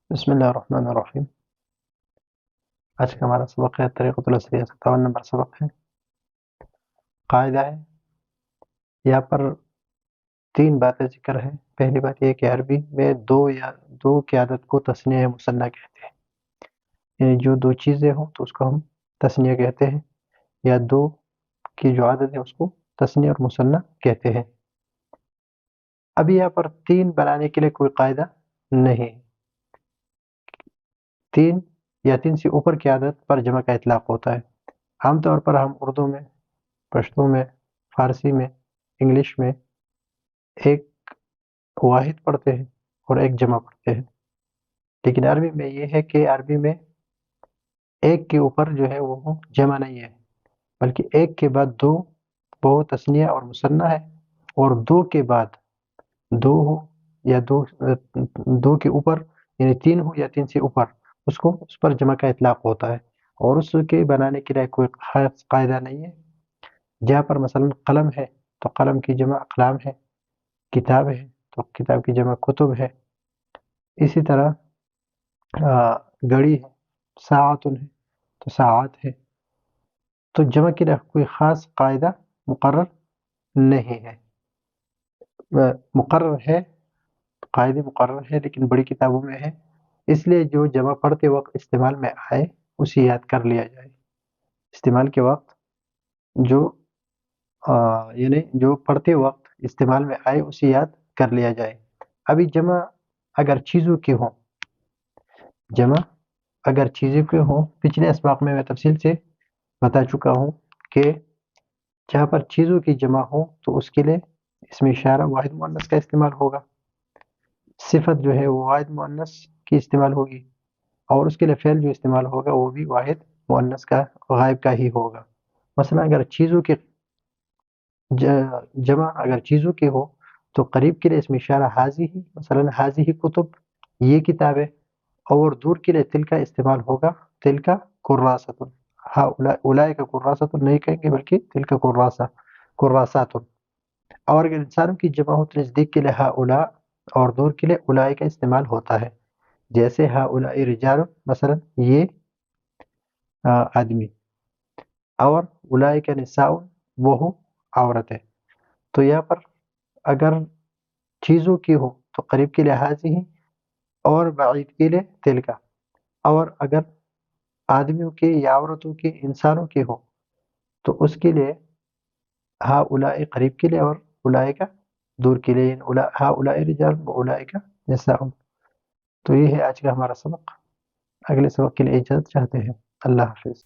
بسم اللہ الرحمن الرحیم۔ آج کا ہمارا سبق ہے طریقۃ الاسریہ، 57 نمبر سبق ہے۔ قاعدہ ہے، یہاں پر 3 باتیں ذکر ہے۔ پہلی بات یہ کہ عربی میں دو کی عادت کو تثنیہ مثنیٰ کہتے ہیں، یعنی جو 2 چیزیں ہوں تو اس کو ہم تثنیہ کہتے ہیں، یا 2 کی جو عادت ہے اس کو تثنیہ اور مثنیٰ کہتے ہیں۔ ابھی یہاں پر 3 بنانے کے لیے کوئی قاعدہ نہیں، 3 یا 3 سے اوپر کی عادت پر جمع کا اطلاق ہوتا ہے۔ عام طور پر ہم اردو میں، پشتو میں، فارسی میں، انگلش میں ایک واحد پڑھتے ہیں اور ایک جمع پڑھتے ہیں، لیکن عربی میں یہ ہے کہ عربی میں ایک کے اوپر جو ہے وہ جمع نہیں ہے، بلکہ ایک کے بعد 2 وہ تثنیہ اور مثنیٰ ہے، اور 2 کے بعد 2 ہو یا 2 کے اوپر، یعنی 3 ہو یا 3 سے اوپر، اس پر جمع کا اطلاق ہوتا ہے، اور اس کے بنانے کے لیے کوئی خاص قاعدہ نہیں ہے۔ جہاں پر مثلا قلم ہے تو قلم کی جمع اقلام ہے، کتاب ہے تو کتاب کی جمع کتب ہے، اسی طرح گھڑی ہے، ساعتن ہے تو ساعات ہے۔ تو جمع کے لیے کوئی خاص قاعدہ مقرر نہیں ہے، مقرر ہے، قاعدے مقرر ہے لیکن بڑی کتابوں میں ہے، اس لیے جو جمع پڑھتے وقت استعمال میں آئے اسے یاد کر لیا جائے۔ استعمال کے وقت یعنی جو پڑھتے وقت استعمال میں آئے اسے یاد کر لیا جائے۔ ابھی جمع اگر چیزوں کی ہو، پچھلے اسباق میں تفصیل سے بتا چکا ہوں کہ جہاں پر چیزوں کی جمع ہو تو اس کے لیے اسم اشارہ واحد مؤنث کا استعمال ہوگا، صفت جو ہے وہ واحد مؤنث کی استعمال ہوگی، اور اس کے لیے فعل جو استعمال ہوگا وہ بھی واحد مؤنث کا غائب کا ہی ہوگا۔ مثلا اگر چیزوں کی جمع اگر چیزوں کی ہو تو قریب کے لیے اسم اشارہ حاضی ہی، مثلا حاضی ہی کتب، یہ کتابیں، اور دور کے لیے تل کا استعمال ہوگا، تل کا کراست، اولائے کا کراست نہیں کہیں گے بلکہ تل کا کراسات۔ اور اگر انسانوں کی جمع ہو تو نزدیک کے لیے ہؤلاء، اور دور کے لیے اولائے کا استعمال ہوتا ہے، جیسے ہؤلاء رجال، مثلا یہ آدمی، اور اولائے کا نساء، وہ عورت ہے۔ تو یہاں پر اگر چیزوں کی ہو تو قریب کے لیے حاضی ہی، اور بعید کے لیے تل کا، اور اگر آدمیوں کے یا عورتوں کے، انسانوں کے ہو تو اس کے لیے ہؤلاء قریب کے لیے اور اولائے کا دور کے لیے، ہؤلاء رجال و اولائے کا نساء۔ تو یہ ہے آج کا ہمارا سبق، اگلے سبق کے لیے اجازت چاہتے ہیں۔ اللہ حافظ۔